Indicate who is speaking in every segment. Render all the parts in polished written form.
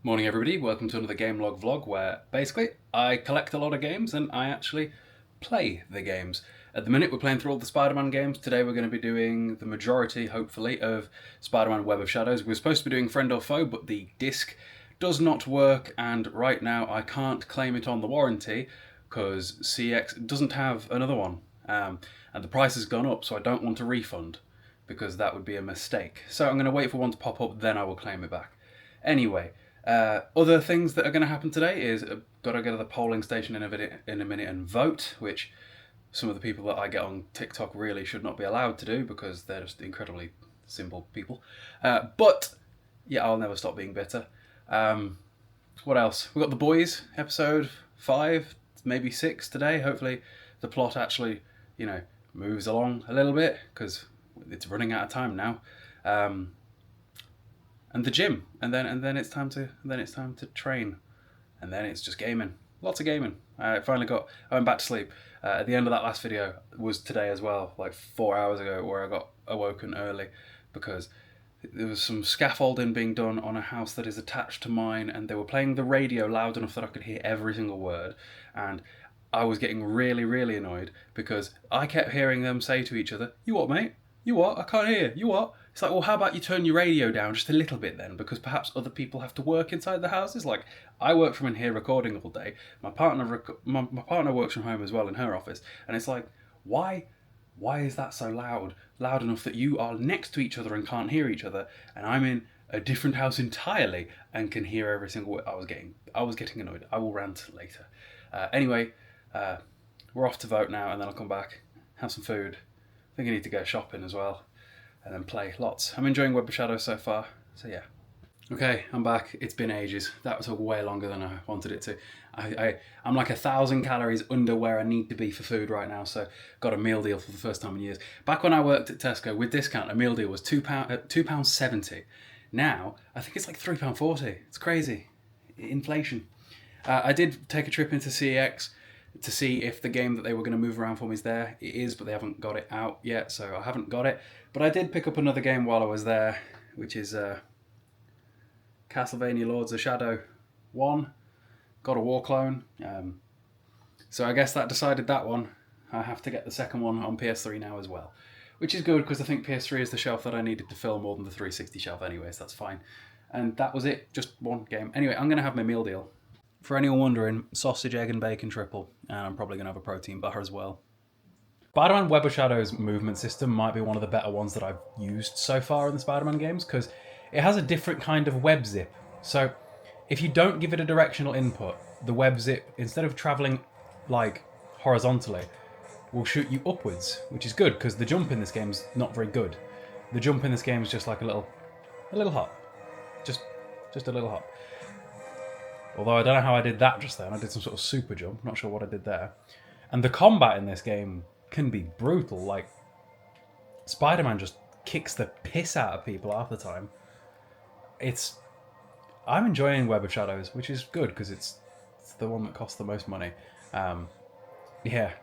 Speaker 1: Morning everybody, welcome to another gamelog vlog where basically I collect a lot of games and I actually play the games. At the minute we're playing through all the Spider-Man games. Today we're going to be doing the majority, hopefully, of Spider-Man Web of Shadows. We're supposed to be doing Friend or Foe, but the disc does not work and right now I can't claim it on the warranty because CX doesn't have another one. And the price has gone up, so I don't want a refund because that would be a mistake. So I'm going to wait for one to pop up, then I will claim it back. Anyway, other things that are going to happen today is got to go to the polling station in a minute and vote, which some of the people that I get on TikTok really should not be allowed to do because they're just incredibly simple people. But yeah, I'll never stop being bitter. What else? We've got The Boys, episode 5, maybe 6 today. Hopefully the plot actually, moves along a little bit because it's running out of time now. And the gym, and then it's time to train, and then it's just gaming. Lots of gaming. I went back to sleep. At the end of that last video was today as well, like 4 hours ago, where I got awoken early because there was some scaffolding being done on a house that is attached to mine, and they were playing the radio loud enough that I could hear every single word, and I was getting really, really annoyed because I kept hearing them say to each other, "You what, mate? You what? I can't hear. You what?" It's like, well, how about you turn your radio down just a little bit then? Because perhaps other people have to work inside the houses. Like, I work from in here recording all day. My partner works from home as well in her office. And it's like, why is that so loud? Loud enough that you are next to each other and can't hear each other. And I'm in a different house entirely and can hear every single word. I was getting annoyed. I will rant later. Anyway, we're off to vote now, and then I'll come back, have some food. I think I need to go shopping as well. And then play lots. I'm enjoying Web of Shadows so far, so yeah. Okay, I'm back. It's been ages. That took way longer than I wanted it to. I'm like 1,000 calories under where I need to be for food right now, so got a meal deal for the first time in years. Back when I worked at Tesco, with discount, a meal deal was £2.70. Now, I think it's like £3.40. It's crazy. Inflation. I did take a trip into CEX to see if the game that they were going to move around for me is there. It is, but they haven't got it out yet, so I haven't got it. But I did pick up another game while I was there, which is Castlevania Lords of Shadow 1. Got a War clone. So I guess that decided that one. I have to get the second one on PS3 now as well. Which is good, because I think PS3 is the shelf that I needed to fill more than the 360 shelf anyway, so that's fine. And that was it, just one game. Anyway, I'm going to have my meal deal. For anyone wondering, sausage, egg and bacon triple, and I'm probably going to have a protein bar as well. Spider-Man Web of Shadows movement system might be one of the better ones that I've used so far in the Spider-Man games, because it has a different kind of web zip. So if you don't give it a directional input, the web zip, instead of travelling like horizontally, will shoot you upwards, which is good, because the jump in this game is not very good. The jump in this game is just like a little hop. Just a little hop. Although I don't know how I did that just then. I did some sort of super jump. Not sure what I did there. And the combat in this game can be brutal. Like, Spider-Man just kicks the piss out of people half the time. I'm enjoying Web of Shadows, which is good because it's the one that costs the most money. Yeah.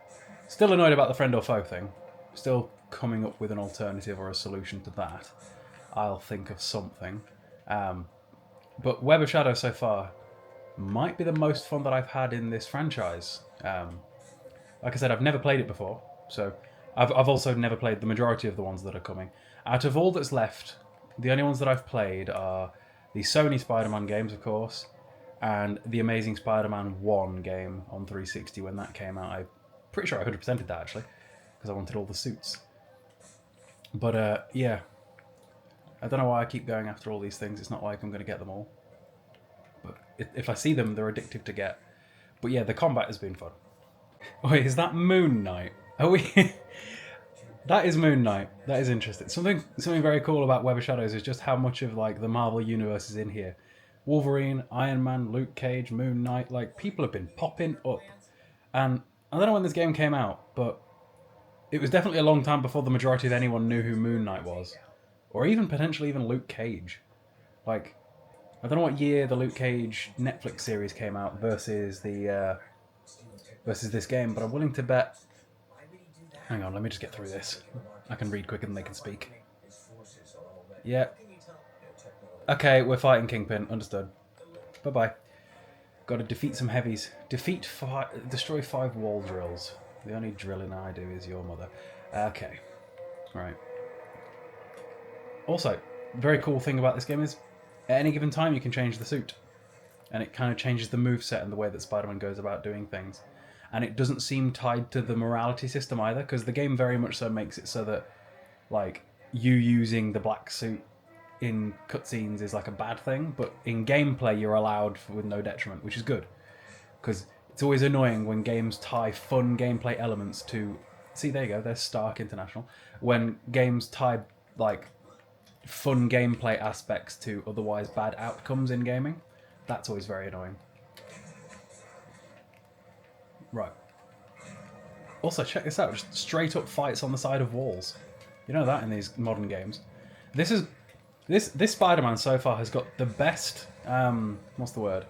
Speaker 1: Still annoyed about the friend or foe thing. Still coming up with an alternative or a solution to that. I'll think of something. But Web of Shadows so far might be the most fun that I've had in this franchise. Like I said, I've never played it before, so I've also never played the majority of the ones that are coming. Out of all that's left, the only ones that I've played are the Sony Spider-Man games, of course, and the Amazing Spider-Man 1 game on 360 when that came out. I'm pretty sure I 100%ed that, actually, because I wanted all the suits. But, yeah. I don't know why I keep going after all these things. It's not like I'm going to get them all. But if I see them, they're addictive to get. But yeah, the combat has been fun. Wait, is that Moon Knight? Are we? That is Moon Knight. That is interesting. Something very cool about Web of Shadows is just how much of like the Marvel universe is in here. Wolverine, Iron Man, Luke Cage, Moon Knight. Like, people have been popping up. And I don't know when this game came out, but it was definitely a long time before the majority of anyone knew who Moon Knight was, or even potentially even Luke Cage. Like, I don't know what year the Luke Cage Netflix series came out versus this game, but I'm willing to bet. Hang on, let me just get through this. I can read quicker than they can speak. Yeah. Okay, we're fighting Kingpin. Understood. Bye-bye. Got to defeat some heavies. Destroy 5 wall drills. The only drilling I do is your mother. Okay. Right. Also, very cool thing about this game is, at any given time you can change the suit. And it kind of changes the moveset and the way that Spider-Man goes about doing things. And it doesn't seem tied to the morality system either, because the game very much so makes it so that, like, you using the black suit in cutscenes is like a bad thing, but in gameplay you're allowed with no detriment, which is good. Because it's always annoying when games tie fun gameplay elements to... See, there you go, there's Stark International. When games tie, like, fun gameplay aspects to otherwise bad outcomes in gaming, that's always very annoying. Right. Also, check this out. Just straight up fights on the side of walls. You know that in these modern games. This Spider-Man so far has got the best... what's the word?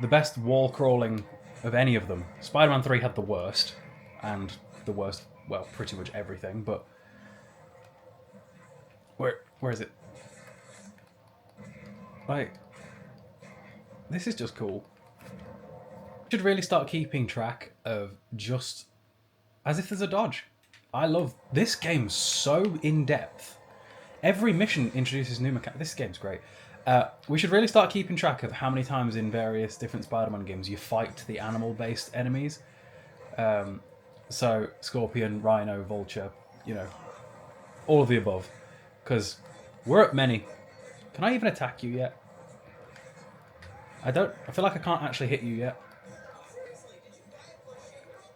Speaker 1: The best wall crawling of any of them. Spider-Man 3 had the worst. And the worst, well, pretty much everything, but... Where is it? Like... This is just cool. Should really start keeping track of just as if there's a dodge. I love this game so in depth. Every mission introduces new mechanics. This game's great. We should really start keeping track of how many times in various different Spider-Man games you fight the animal-based enemies. So Scorpion, Rhino, Vulture, you know, all of the above. Because we're at many. Can I even attack you yet? I feel like I can't actually hit you yet.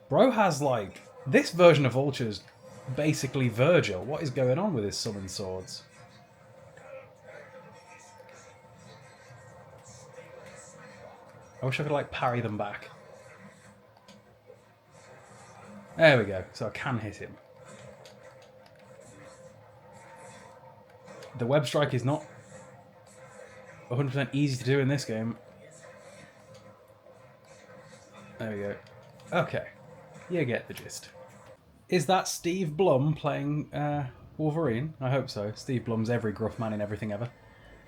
Speaker 1: Bro has, like... This version of Vulture's basically Virgil. What is going on with his summoned swords? I wish I could, like, parry them back. There we go. So I can hit him. The web strike is not 100% easy to do in this game. There we go. Okay. You get the gist. Is that Steve Blum playing Wolverine? I hope so. Steve Blum's every gruff man in everything ever.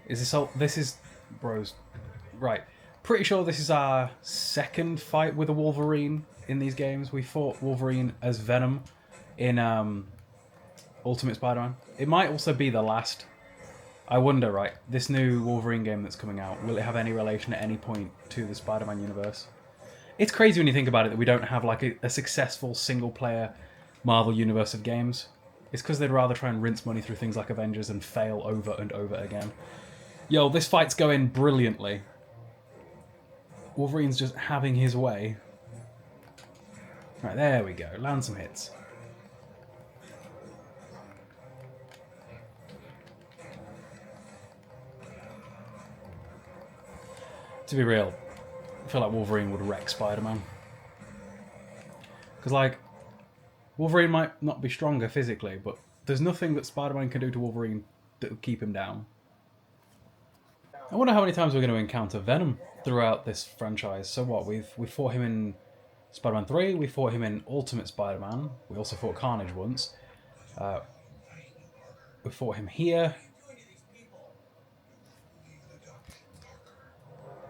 Speaker 1: Is this all... This is... Bros. Right. Pretty sure this is our second fight with a Wolverine in these games. We fought Wolverine as Venom in Ultimate Spider-Man. It might also be the last. I wonder, right, this new Wolverine game that's coming out, will it have any relation at any point to the Spider-Man universe? It's crazy when you think about it that we don't have like a successful single-player Marvel universe of games. It's because they'd rather try and rinse money through things like Avengers and fail over and over again. Yo, this fight's going brilliantly. Wolverine's just having his way. Right, there we go. Land some hits. To be real, I feel like Wolverine would wreck Spider-Man. Because, like, Wolverine might not be stronger physically, but there's nothing that Spider-Man can do to Wolverine that would keep him down. I wonder how many times we're going to encounter Venom throughout this franchise. So what, we fought him in Spider-Man 3, we fought him in Ultimate Spider-Man, we also fought Carnage once. We fought him here.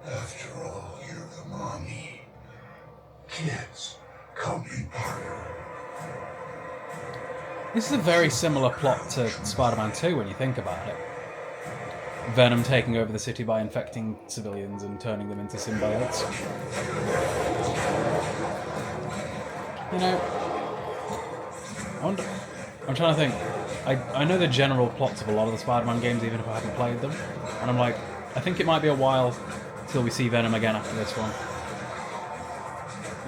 Speaker 2: After all, you're the mommy. Kids, come be part of it.
Speaker 1: This is a very similar plot to Spider-Man 2 when you think about it. Venom taking over the city by infecting civilians and turning them into symbiotes. You know, I'm trying to think. I know the general plots of a lot of the Spider-Man games, even if I haven't played them. And I'm like, I think it might be a while till we see Venom again after this one.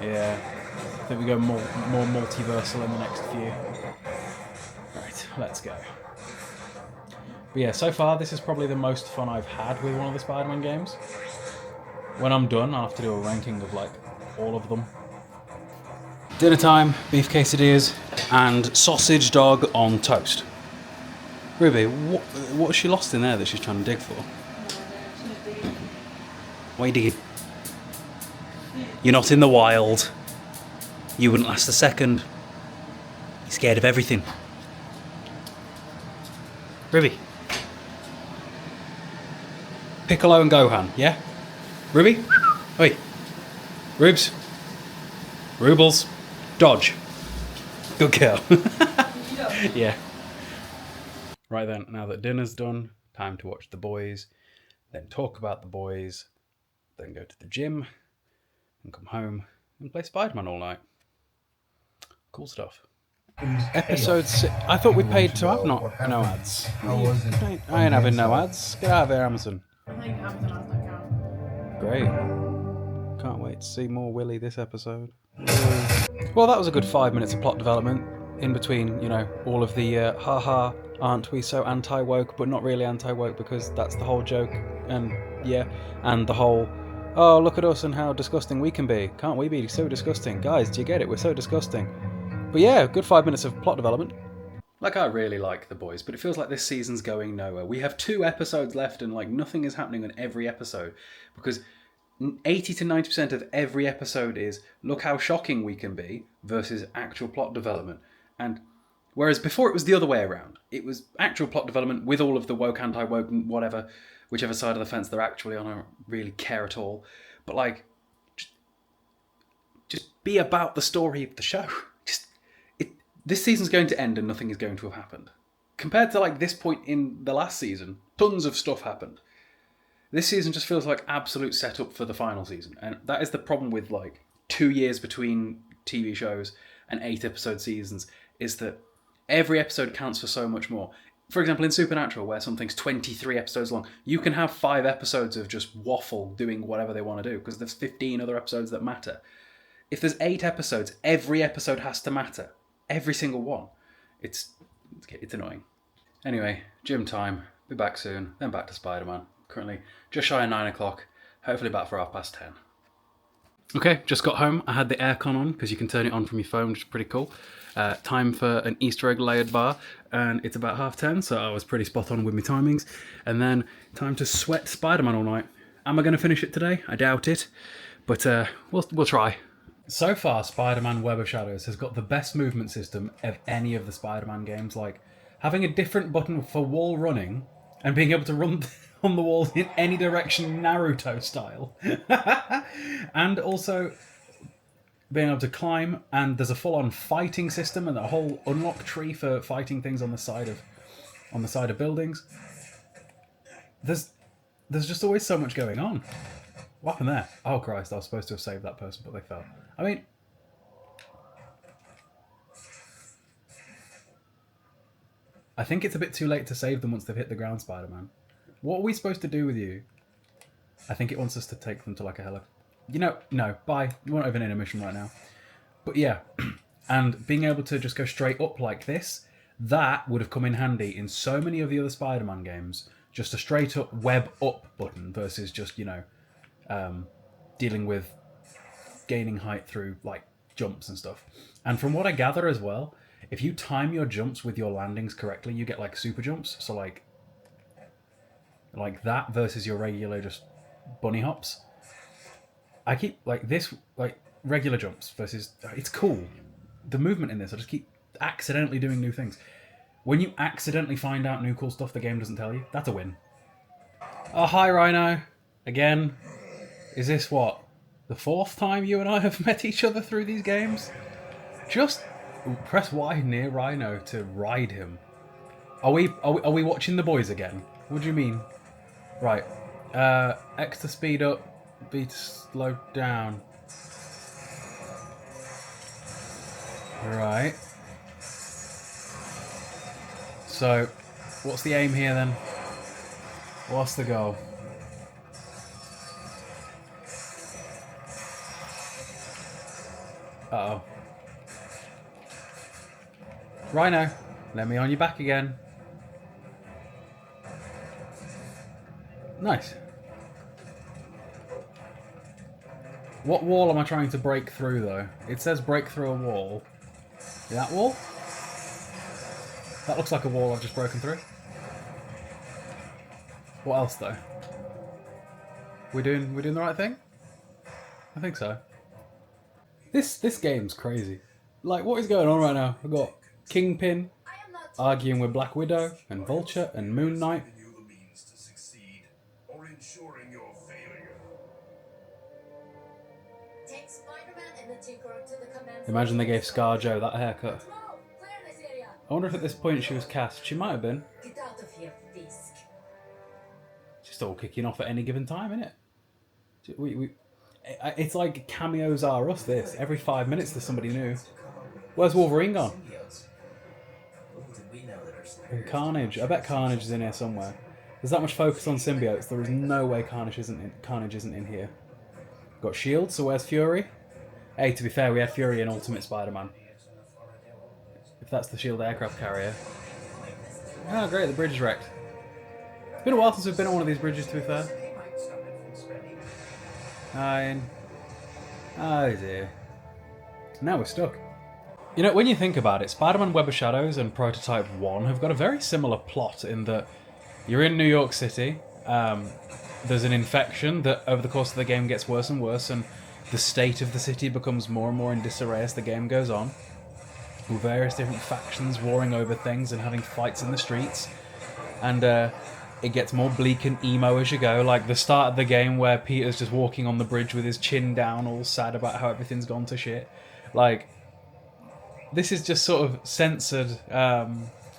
Speaker 1: Yeah, I think we go more multiversal in the next few. Right, let's go. But yeah, so far this is probably the most fun I've had with one of the Spider-Man games. When I'm done, I'll have to do a ranking of, like, all of them. Dinner time, beef quesadillas, and sausage dog on toast. Ruby, what's she lost in there that she's trying to dig for? What are you digging? You're not in the wild. You wouldn't last a second. You're scared of everything. Ruby. Piccolo and Gohan, yeah? Ruby? Oi. Rubes. Rubles. Dodge. Good girl. Yeah. Right then, now that dinner's done, time to watch The Boys, then talk about The Boys, then go to the gym, and come home and play Spider-Man all night. Cool stuff. Episode 6. I thought we paid to have no ads. I ain't having no ads. Get out of here, Amazon.
Speaker 3: I think Amazon has that account.
Speaker 1: Great. Can't wait to see more Willy this episode. Well, that was a good 5 minutes of plot development in between, you know, all of the haha, aren't we so anti-woke, but not really anti-woke because that's the whole joke, and yeah, and the whole, oh, look at us and how disgusting we can be. Can't we be so disgusting? Guys, do you get it? We're so disgusting. But yeah, good 5 minutes of plot development. Like, I really like The Boys, but it feels like this season's going nowhere. We have 2 episodes left and, like, nothing is happening on every episode. Because 80 to 90% of every episode is, look how shocking we can be, versus actual plot development. And whereas before it was the other way around. It was actual plot development with all of the woke, anti-woke, whatever, whichever side of the fence they're actually on, I don't really care at all. But, like, just be about the story of the show. This season's going to end and nothing is going to have happened. Compared to like this point in the last season, tons of stuff happened. This season just feels like absolute setup for the final season. And that is the problem with like 2 years between TV shows and 8 episode seasons, is that every episode counts for so much more. For example, in Supernatural, where something's 23 episodes long, you can have 5 episodes of just waffle doing whatever they want to do, because there's 15 other episodes that matter. If there's 8 episodes, every episode has to matter. Every single one. It's annoying. Anyway, gym time. Be back soon. Then back to Spider-Man. Currently just shy of 9 o'clock. Hopefully back for 10:30. Okay, just got home. I had the aircon on because you can turn it on from your phone, which is pretty cool. Time for an Easter egg layered bar, and it's about 10:30, so I was pretty spot on with my timings. And then time to sweat Spider-Man all night. Am I going to finish it today? I doubt it, but we'll try. So far, Spider-Man Web of Shadows has got the best movement system of any of the Spider-Man games. Like, having a different button for wall running and being able to run on the walls in any direction Naruto style. And also being able to climb, and there's a full-on fighting system and a whole unlock tree for fighting things on the side of buildings. There's just always so much going on. What happened there? Oh Christ, I was supposed to have saved that person, but they fell. I mean, I think it's a bit too late to save them once they've hit the ground, Spider-Man. What are we supposed to do with you? I think it wants us to take them to like a heli. You know, no, bye. You weren't even in a mission right now. But yeah, and being able to just go straight up like this, that would have come in handy in so many of the other Spider-Man games. Just a straight up web up button versus just, you know, dealing with gaining height through like jumps and stuff. And from what I gather as well, if you time your jumps with your landings correctly, you get like super jumps. So like that versus your regular just bunny hops. I keep like this, like regular jumps versus, it's cool. The movement in this, I just keep accidentally doing new things. When you accidentally find out new cool stuff the game doesn't tell you, that's a win. Oh, hi Rhino. Again. Is this what? The 4th time you and I have met each other through these games? Just press Y near Rhino to ride him. Are we watching The Boys again? What do you mean? Right. X to speed up, B to slow down. Right. So, what's the aim here then? What's the goal? Uh-oh. Rhino, let me on your back again. Nice. What wall am I trying to break through, though? It says break through a wall. That wall? That looks like a wall I've just broken through. What else, though? We doing the right thing? I think so. This game's crazy. Like, what is going on right now? We've got Kingpin arguing with Black Widow and Vulture and Moon Knight.
Speaker 2: your failure.
Speaker 4: Take Spider-Man and the Tinkerer to the command.
Speaker 1: Imagine they gave ScarJo that haircut.
Speaker 4: Let's move. Clear this area.
Speaker 1: I wonder if at this point she was cast. She might have been.
Speaker 4: Get out of here, Fisk.
Speaker 1: Just all kicking off at any given time, isn't it? It's like cameos are us, this. Every 5 minutes there's somebody new. Where's Wolverine gone? And Carnage. I bet Carnage is in here somewhere. There's that much focus on symbiotes. There is no way Carnage isn't in here. Got Shield, so where's Fury? Hey, to be fair, we had Fury in Ultimate Spider-Man. If that's the Shield aircraft carrier. Oh, great, the bridge is wrecked. It's been a while since we've been on one of these bridges, to be fair. 9. Oh dear. Now we're stuck. You know, when you think about it, Spider-Man Web of Shadows and Prototype 1 have got a very similar plot in that you're in New York City, there's an infection that over the course of the game gets worse and worse, and the state of the city becomes more and more in disarray as the game goes on, with various different factions warring over things and having fights in the streets, and it gets more bleak and emo as you go, like the start of the game where Peter's just walking on the bridge with his chin down, all sad about how everything's gone to shit. Like, this is just sort of censored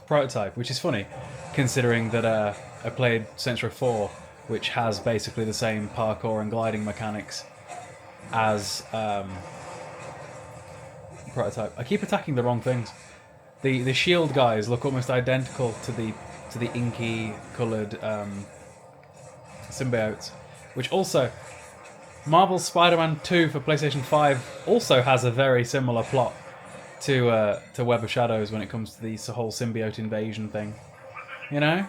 Speaker 1: Prototype, which is funny, considering that I played Saints Row 4, which has basically the same parkour and gliding mechanics as Prototype. I keep attacking the wrong things. The shield guys look almost identical to the inky coloured symbiotes, which also Marvel's Spider-Man 2 for PlayStation 5 also has a very similar plot to Web of Shadows when it comes to the whole symbiote invasion thing. You know?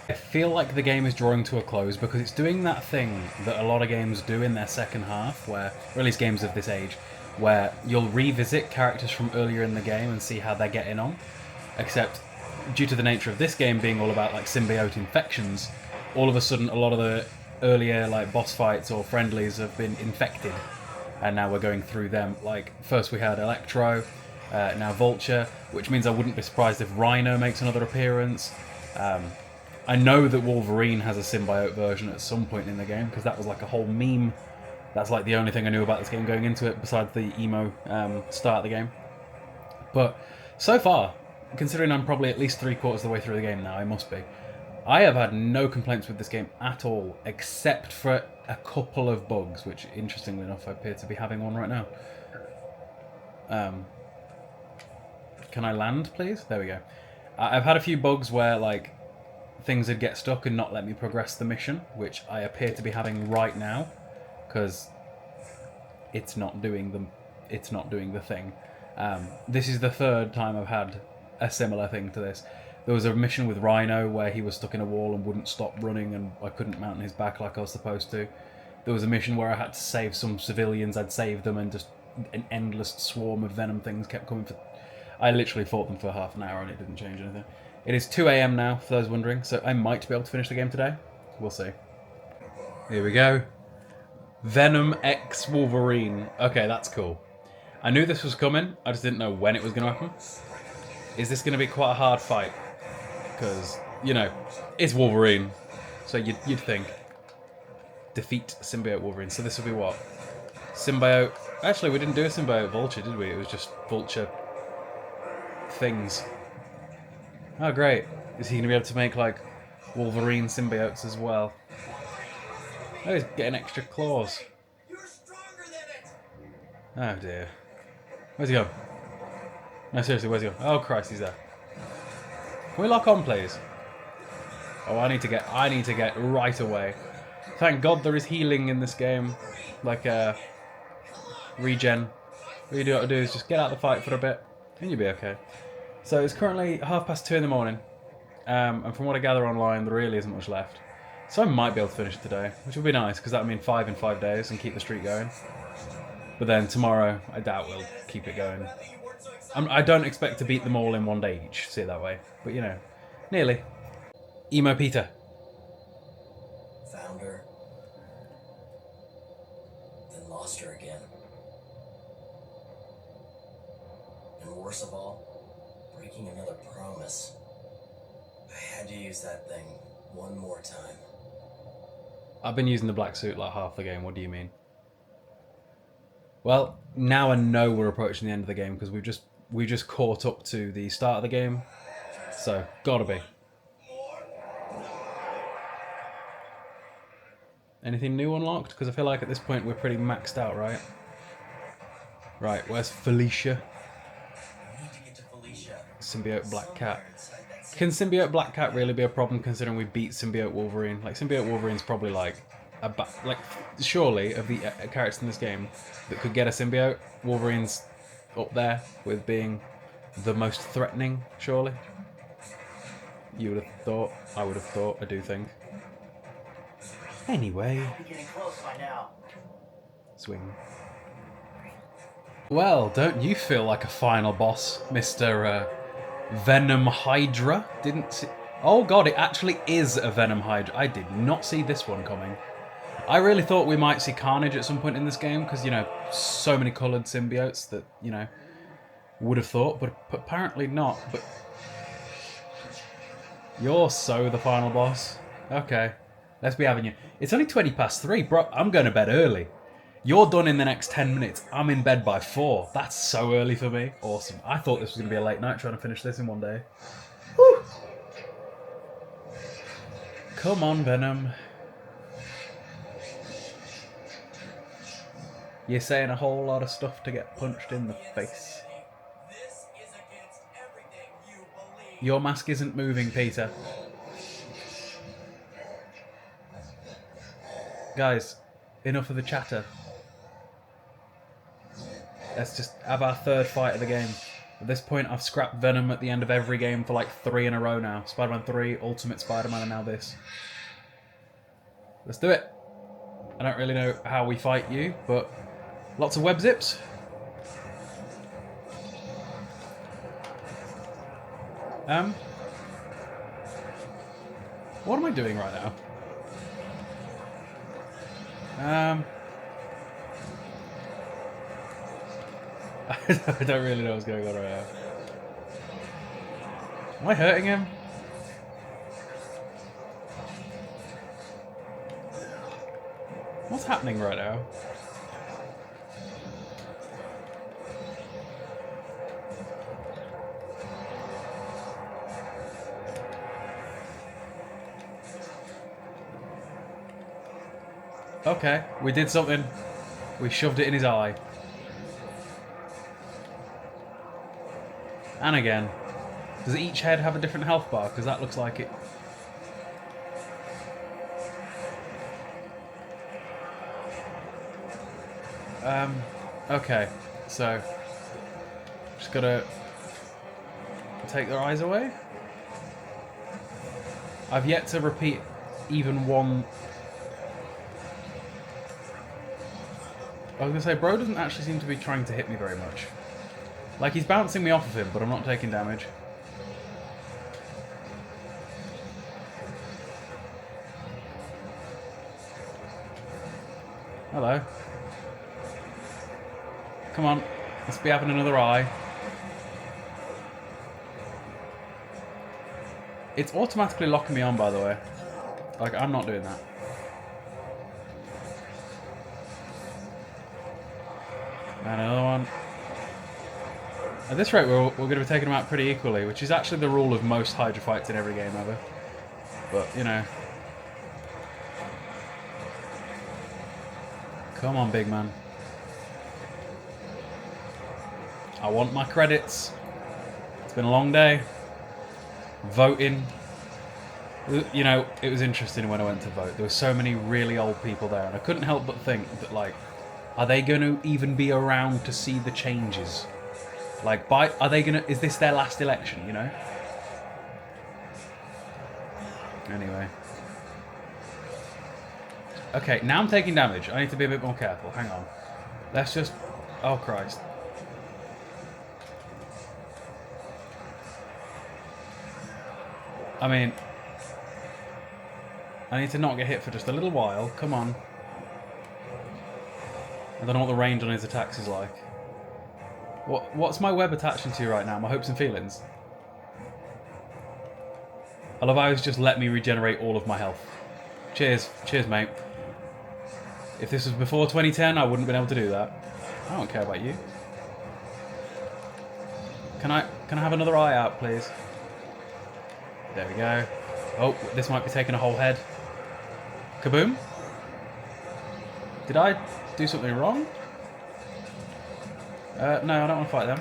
Speaker 1: I feel like the game is drawing to a close because it's doing that thing that a lot of games do in their second half, where, or at least games of this age, where you'll revisit characters from earlier in the game and see how they're getting on. Except, due to the nature of this game being all about like symbiote infections, all of a sudden a lot of the earlier like boss fights or friendlies have been infected, and now we're going through them. Like, first we had Electro, now Vulture, which means I wouldn't be surprised if Rhino makes another appearance. I know that Wolverine has a symbiote version at some point in the game, because that was like a whole meme. That's like the only thing I knew about this game going into it, besides the emo start of the game. But so far, considering I'm probably at least 3/4 of the way through the game now, I must be, I have had no complaints with this game at all, except for a couple of bugs, which, interestingly enough, I appear to be having one right now. Can I land, please? There we go. I've had a few bugs where, like, things would get stuck and not let me progress the mission, which I appear to be having right now, because it's not doing the thing. This is the third time I've had a similar thing to this. There was a mission with Rhino where he was stuck in a wall and wouldn't stop running, and I couldn't mount his back like I was supposed to. There was a mission where I had to save some civilians. I'd saved them, and just an endless swarm of venom things kept coming. I literally fought them for half an hour and it didn't change anything. It is 2 AM now, for those wondering, so I might be able to finish the game today. We'll see. Here we go. Venom X Wolverine. Okay, that's cool. I knew this was coming, I just didn't know when it was going to happen. Is this going to be quite a hard fight? Because, you know, it's Wolverine, so you'd think. Defeat symbiote Wolverine. So this will be what? Symbiote... Actually, we didn't do a symbiote Vulture, did we? It was just Vulture things. Oh, great. Is he going to be able to make, like, Wolverine symbiotes as well? Oh, he's getting extra claws.
Speaker 4: You're stronger than it.
Speaker 1: Oh, dear. Where's he going? No, seriously, where's he going? Oh, Christ, he's there. Can we lock on, please? Oh, I need to get right away. Thank God there is healing in this game. Like, regen. All you do have to do is just get out of the fight for a bit, and you'll be okay. So it's currently 2:30 in the morning, and from what I gather online, there really isn't much left. So I might be able to finish it today, which would be nice, because that would mean 5 in 5 days and keep the streak going. But then tomorrow, I doubt we'll keep it going. I don't expect to beat them all in 1 day each, see it that way. But, you know, nearly. Emo Peter.
Speaker 5: Found her. Then lost her again. And worst of all, breaking another promise. I had to use that thing one more time.
Speaker 1: I've been using the black suit like half the game. What do you mean? Well, now I know we're approaching the end of the game because we just caught up to the start of the game. So, gotta be. Anything new unlocked? Because I feel like at this point we're pretty maxed out, right? Right, where's Felicia?
Speaker 5: I need to get to Felicia.
Speaker 1: Symbiote Black Cat.
Speaker 5: Inside that
Speaker 1: Can Symbiote Black Cat really be a problem considering we beat Symbiote Wolverine? Like, Symbiote Wolverine's probably like surely of the characters in this game that could get a symbiote, Wolverine's up there with being the most threatening, surely. You would have thought, I would have thought, I do think. Anyway.
Speaker 5: I'll be getting close by now.
Speaker 1: Swing. Well, don't you feel like a final boss, Mr. Venom Hydra? Didn't see... Oh god, it actually is a Venom Hydra. I did not see this one coming. I really thought we might see Carnage at some point in this game, because, you know, so many coloured symbiotes that, you know, would have thought, but apparently not. But you're so the final boss. Okay, let's be having you. It's only 20 past 3, bro. I'm going to bed early. You're done in the next 10 minutes. I'm in bed by 4. That's so early for me. Awesome. I thought this was going to be a late night trying to finish this in one day. Woo! Come on, Venom. You're saying a whole lot of stuff to get punched in the face.
Speaker 5: This is against everything you believe.
Speaker 1: Your mask isn't moving, Peter. Guys, enough of the chatter. Let's just have our third fight of the game. At this point, I've scrapped Venom at the end of every game for like 3 in a row now. Spider-Man 3, Ultimate Spider-Man, and now this. Let's do it. I don't really know how we fight you, but lots of web zips. What am I doing right now? I don't really know what's going on right now. Am I hurting him? What's happening right now? Okay, we did something. We shoved it in his eye. And again. Does each head have a different health bar? Because that looks like it. Okay, so just gotta take their eyes away. I've yet to repeat even one. I was gonna say, bro doesn't actually seem to be trying to hit me very much. Like, he's bouncing me off of him, but I'm not taking damage. Hello. Come on, let's be having another eye. It's automatically locking me on, by the way. Like, I'm not doing that. And another one. At this rate, we're going to be taking them out pretty equally, which is actually the rule of most Hydra fights in every game ever. But, you know. Come on, big man. I want my credits. It's been a long day. Voting. You know, it was interesting when I went to vote. There were so many really old people there, and I couldn't help but think that, like, are they going to even be around to see the changes? Like, are they going to... Is this their last election, you know? Anyway. Okay, now I'm taking damage. I need to be a bit more careful. Hang on. Let's just... Oh, Christ. I mean... I need to not get hit for just a little while. Come on. I don't know what the range on his attacks is like. What's my web attaching to right now? My hopes and feelings? I love how he's just let me regenerate all of my health. Cheers. Cheers, mate. If this was before 2010, I wouldn't have been able to do that. I don't care about you. Can I have another eye out, please? There we go. Oh, this might be taking a whole head. Kaboom? Did I do something wrong? No, I don't want to fight them.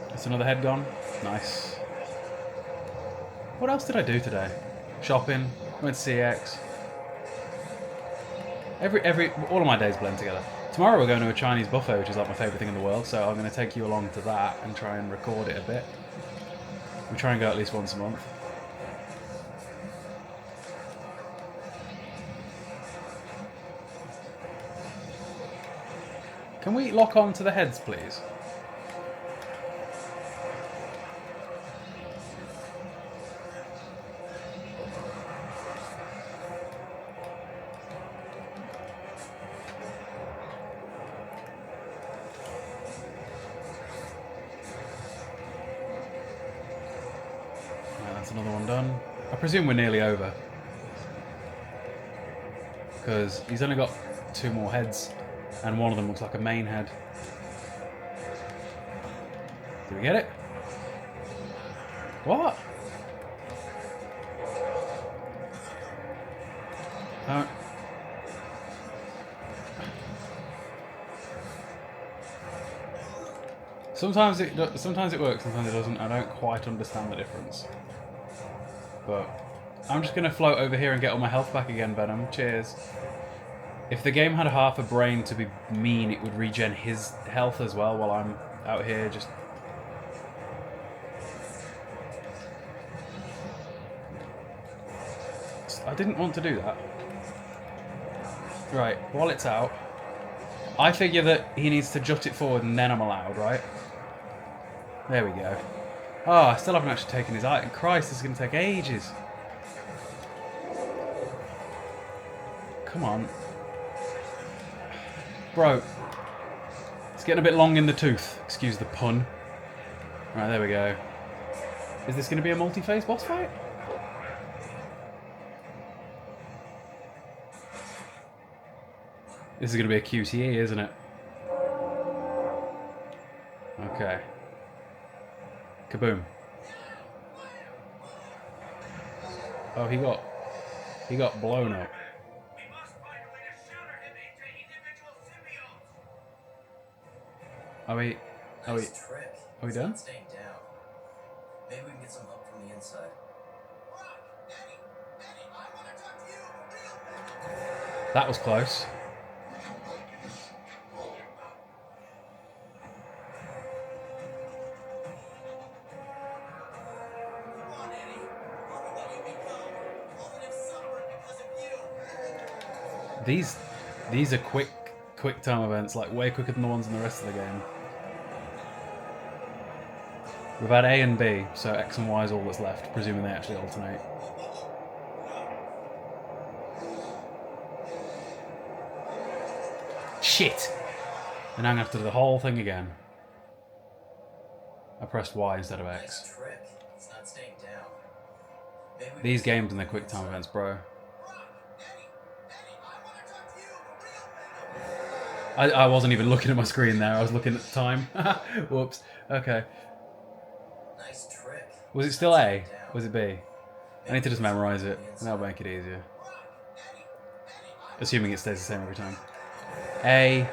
Speaker 1: That's another head gone. Nice. What else did I do today? Shopping. Went to CX. All of my days blend together. Tomorrow we're going to a Chinese buffet, which is like my favourite thing in the world, so I'm going to take you along to that and try and record it a bit. We try and go at least once a month. Can we lock on to the heads, please? That's another one done. I presume we're nearly over. Because he's only got 2 more heads. And one of them looks like a main head. Did we get it? What? Sometimes it works, sometimes it doesn't. I don't quite understand the difference. But I'm just going to float over here and get all my health back again, Venom. Cheers. If the game had half a brain to be mean, it would regen his health as well while I'm out here just... I didn't want to do that. Right, while it's out, I figure that he needs to jut it forward and then I'm allowed, right? There we go. Oh, I still haven't actually taken his item. Christ, this is going to take ages. Come on. Bro. It's getting a bit long in the tooth. Excuse the pun. Right, there we go. Is this going to be a multi-phase boss fight? This is going to be a QTE, isn't it? Okay. Kaboom. Oh, he got blown up.
Speaker 4: We must find a way to shatter him into individual symbiotes.
Speaker 1: Are we
Speaker 5: Nice trick.
Speaker 1: are we
Speaker 5: It's
Speaker 1: done?
Speaker 5: not staying down. Maybe we can get some help from the inside.
Speaker 4: Eddie, I want to talk to you real fast.
Speaker 1: That was close.
Speaker 4: Come on, Eddie. Look at what you become. All of them suffering because of you.
Speaker 1: These are quick time events, like way quicker than the ones in the rest of the game. We've had A and B, so X and Y is all that's left, presuming they actually alternate. Shit! And I'm gonna have to do the whole thing again. I pressed Y instead of X.
Speaker 5: Nice trick. It's not staying down. Maybe we
Speaker 1: These
Speaker 5: can get
Speaker 1: games and
Speaker 5: some
Speaker 1: their
Speaker 5: help
Speaker 1: quick
Speaker 5: from
Speaker 1: time
Speaker 5: the
Speaker 1: events, bro. I wasn't even looking at my screen there, I was looking at the time. Whoops. Okay.
Speaker 5: inside. Nice trick.
Speaker 1: Was it still A? Was it B? I need to just memorize it, and that'll make it easier. Assuming it stays the same every time. A,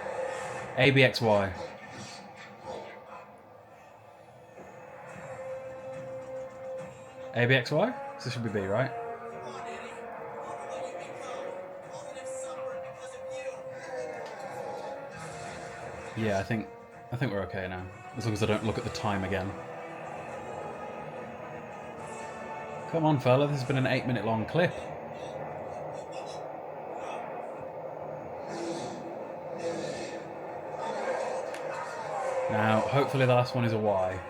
Speaker 1: B, X, Y. A, B, X, Y? So this should be B, right? Yeah, I think we're okay now. As long as I don't look at the time again. Come on, fella, this has been an 8-minute long clip. Now, hopefully the last one is a Y.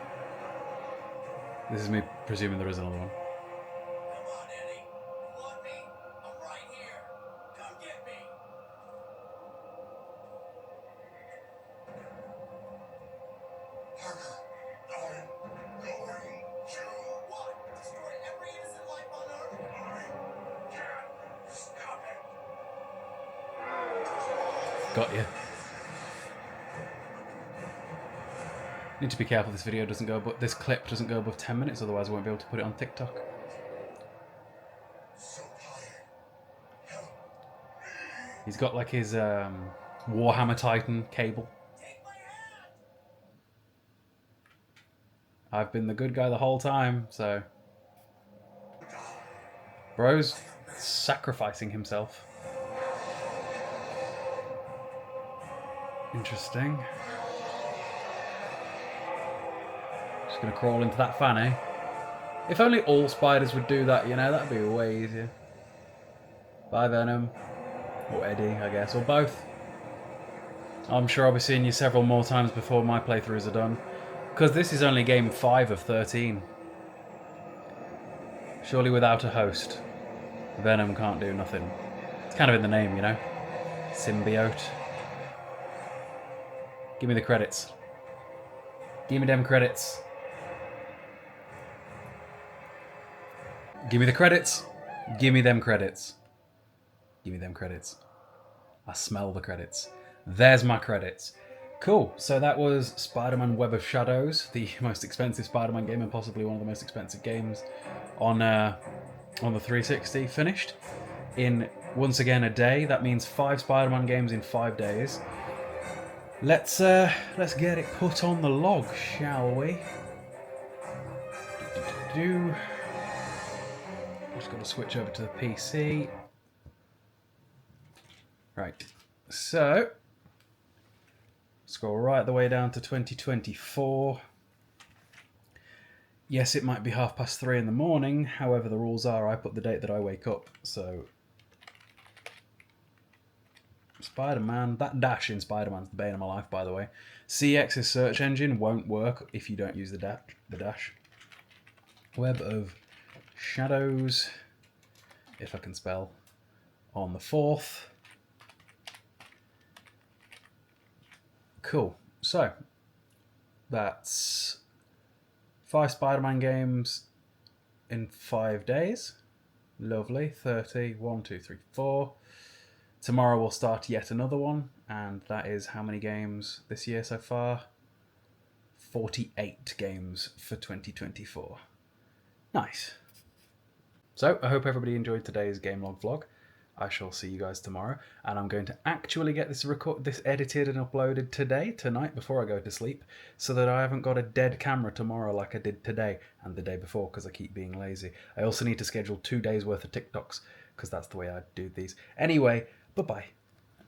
Speaker 1: This is me presuming there is another one.
Speaker 4: Come on, Eddie. You want me? I'm right here. Come get me.
Speaker 2: Parker, I'm going to...
Speaker 4: What? Destroy every innocent life on Earth?
Speaker 2: I
Speaker 1: Got you. Need to be careful this video doesn't go, but this clip doesn't go above 10 minutes, otherwise I won't be able to put it on TikTok.
Speaker 2: So tired.
Speaker 1: He's got like his Warhammer Titan cable.
Speaker 4: Take my hand!
Speaker 1: I've been the good guy the whole time, so... Bro's sacrificing himself. Interesting. Just gonna crawl into that fan, eh? If only all spiders would do that, you know, that'd be way easier. Bye, Venom. Or Eddie, I guess, or both. I'm sure I'll be seeing you several more times before my playthroughs are done. Because this is only game 5 of 13. Surely without a host, Venom can't do nothing. It's kind of in the name, you know? Symbiote. Give me the credits. Give me them credits. Give me the credits. Give me them credits. Give me them credits. I smell the credits. There's my credits. Cool. So that was Spider-Man Web of Shadows, the most expensive Spider-Man game and possibly one of the most expensive games on the 360. Finished in once again a day. That means 5 Spider-Man games in 5 days. Let's get it put on the log, shall we? Just got to switch over to the PC. Right. So scroll right the way down to 2024. Yes, it might be 3:30 in the morning. However, the rules are I put the date that I wake up. So Spider-Man, that dash in Spider-Man's the bane of my life, by the way. CX's search engine won't work if you don't use the dash. Web of Shadows, if I can spell, on the 4th. Cool. So that's 5 Spider-Man games in 5 days. Lovely. 30. 1, 2, 3, 4. Tomorrow we'll start yet another one, and that is how many games this year so far? 48 games for 2024. Nice. So I hope everybody enjoyed today's gamelog vlog. I shall see you guys tomorrow, and I'm going to actually get this edited and uploaded tonight, before I go to sleep, so that I haven't got a dead camera tomorrow like I did today and the day before, because I keep being lazy. I also need to schedule 2 days worth of TikToks, because that's the way I do these. Anyway, bye-bye.